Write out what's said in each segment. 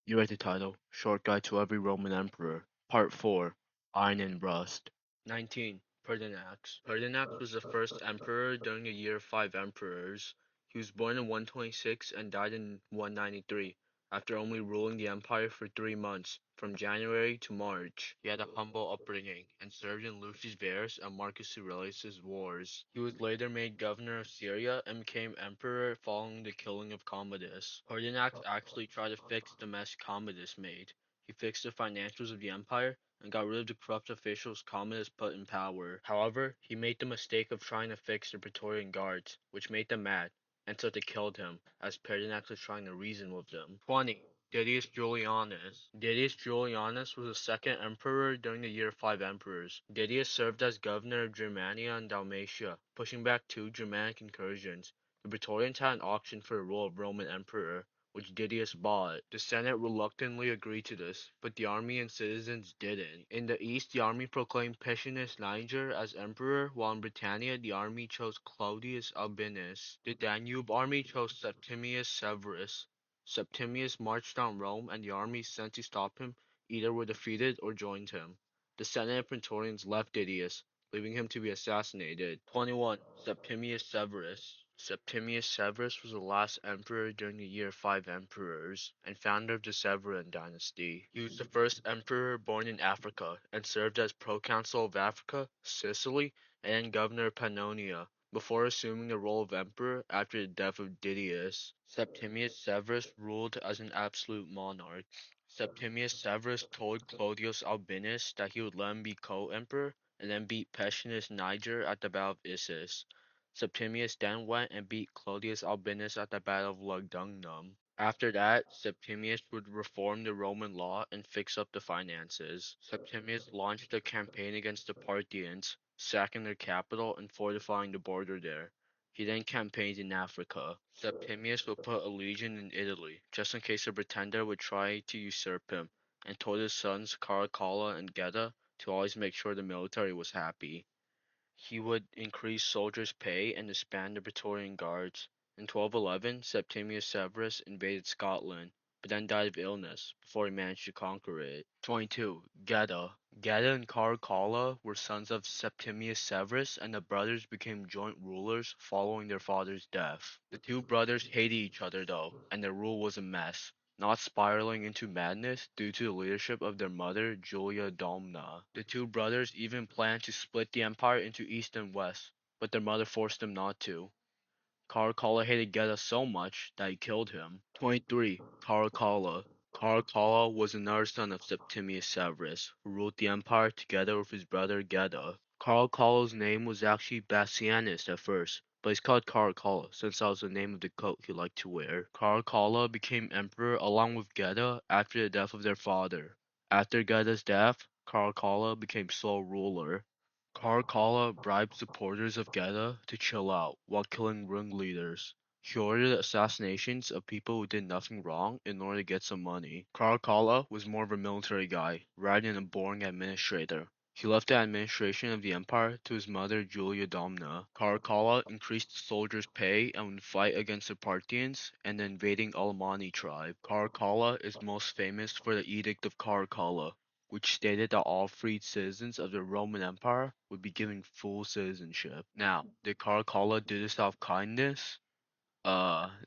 You read the title, Short Guide to Every Roman Emperor, Part 4, Iron and Rust. 19. Pertinax. Pertinax was the first emperor during the year of 5 emperors. He was born in 126 and died in 193, after only ruling the empire for 3 months, from January to March. He had a humble upbringing, and served in Lucius Verus and Marcus Aurelius' wars. He was later made governor of Syria and became emperor following the killing of Commodus. Pertinax actually tried to fix the mess Commodus made. He fixed the financials of the empire and got rid of the corrupt officials Commodus put in power. However, he made the mistake of trying to fix the Praetorian Guards, which made them mad, and so they killed him, as Pertinax was trying to reason with them. 20. Didius Julianus. Didius Julianus was the second emperor during the year of 5 emperors. Didius served as governor of Germania and Dalmatia, pushing back 2 Germanic incursions. The Praetorians had an auction for the role of Roman emperor, which Didius bought. The Senate reluctantly agreed to this, but the army and citizens didn't. In the east, the army proclaimed Pertinax Niger as emperor, while in Britannia, the army chose Claudius Albinus. The Danube army chose Septimius Severus. Septimius marched on Rome, and the armies sent to stop him either were defeated or joined him. The Senate and Praetorians left Didius, leaving him to be assassinated. 21. Septimius Severus. Septimius Severus was the last emperor during the year of 5 emperors, and founder of the Severan Dynasty. He was the first emperor born in Africa, and served as proconsul of Africa, Sicily, and governor of Pannonia, before assuming the role of emperor after the death of Didius. Septimius Severus ruled as an absolute monarch. Septimius Severus told Clodius Albinus that he would let him be co-emperor, and then beat Pertinax Niger at the Battle of Issus. Septimius then went and beat Clodius Albinus at the Battle of Lugdunum. After that, Septimius would reform the Roman law and fix up the finances. Septimius launched a campaign against the Parthians, sacking their capital and fortifying the border there. He then campaigned in Africa. Septimius would put a legion in Italy, just in case a pretender would try to usurp him, and told his sons Caracalla and Geta to always make sure the military was happy. He would increase soldiers' pay and disband the Praetorian Guards. In 1211, Septimius Severus invaded Scotland, but then died of illness before he managed to conquer it. 22. Geta. Geta and Caracalla were sons of Septimius Severus, and the brothers became joint rulers following their father's death. The two brothers hated each other though, and their rule was a mess, not spiraling into madness due to the leadership of their mother, Julia Domna. The two brothers even planned to split the empire into east and west, but their mother forced them not to. Caracalla hated Geta so much that he killed him. 23. Caracalla. Caracalla was another son of Septimius Severus, who ruled the empire together with his brother Geta. Caracalla's name was actually Bassianus at first, but he's called Caracalla since that was the name of the coat he liked to wear. Caracalla became emperor along with Geta after the death of their father. After Geta's death, Caracalla became sole ruler. Caracalla bribed supporters of Geta to chill out while killing ringleaders. He ordered assassinations of people who did nothing wrong in order to get some money. Caracalla was more of a military guy, rather than a boring administrator. He left the administration of the empire to his mother Julia Domna. Caracalla increased the soldiers' pay and would fight against the Parthians and the invading Alemanni tribe. Caracalla is most famous for the Edict of Caracalla, which stated that all freed citizens of the Roman Empire would be given full citizenship. Now, did Caracalla do this out of kindness?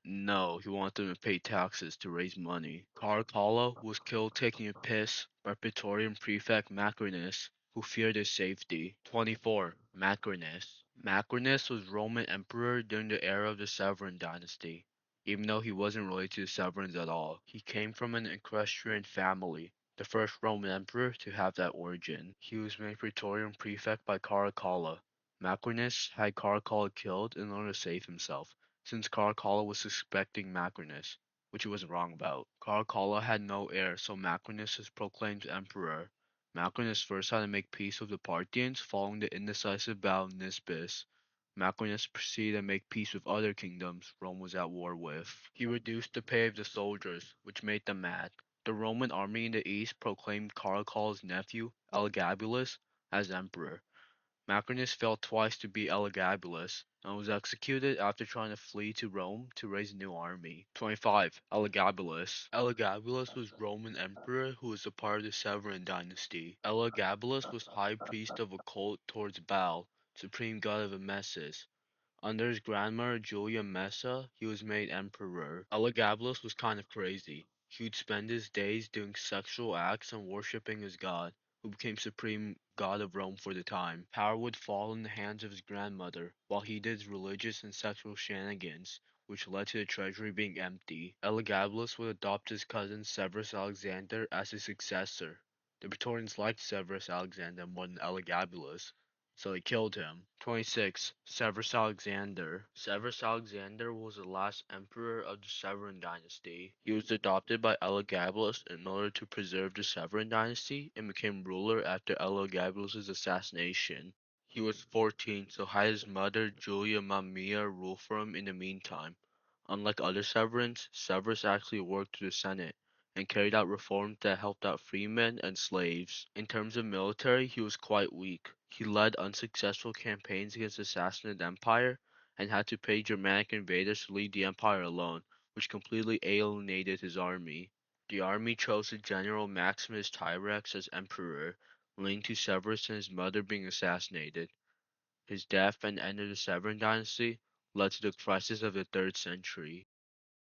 No, he wanted them to pay taxes to raise money. Caracalla was killed taking a piss by Praetorian prefect Macrinus, who feared his safety. 24. Macrinus. Macrinus was Roman emperor during the era of the Severan Dynasty. Even though he wasn't related to the Severans at all, he came from an equestrian family, the first Roman emperor to have that origin. He was made Praetorian prefect by Caracalla. Macrinus had Caracalla killed in order to save himself, since Caracalla was suspecting Macrinus, which he wasn't wrong about. Caracalla had no heir, so Macrinus was proclaimed emperor. Macrinus first had to make peace with the Parthians following the indecisive battle of Nisibis. Macrinus proceeded to make peace with other kingdoms Rome was at war with. He reduced the pay of the soldiers, which made them mad. The Roman army in the east proclaimed Caracalla's nephew, Elagabalus, as emperor. Macrinus fell twice to beat Elagabalus, and was executed after trying to flee to Rome to raise a new army. 25. Elagabalus. Elagabalus was Roman emperor who was a part of the Severan Dynasty. Elagabalus was high priest of a cult towards Baal, supreme god of Emesses. Under his grandmother Julia Messa, he was made emperor. Elagabalus was kind of crazy. He would spend his days doing sexual acts and worshipping his god, who became supreme god of Rome for the time. Power would fall in the hands of his grandmother, while he did religious and sexual shenanigans, which led to the treasury being empty. Elagabalus would adopt his cousin Severus Alexander as his successor. The Praetorians liked Severus Alexander more than Elagabalus, so they killed him. 26. Severus Alexander. Severus Alexander was the last emperor of the Severan Dynasty. He was adopted by Elagabalus in order to preserve the Severan Dynasty and became ruler after Elagabalus' assassination. He was 14, so had his mother Julia Mamaea rule for him in the meantime. Unlike other Severans, Severus actually worked through the Senate and carried out reforms that helped out freemen and slaves. In terms of military, he was quite weak. He led unsuccessful campaigns against the Sassanid Empire and had to pay Germanic invaders to lead the empire alone, which completely alienated his army. The army chose the general Maximus Tyrex as emperor, leading to Severus and his mother being assassinated. His death and end of the Severan dynasty led to the crisis of the 3rd century.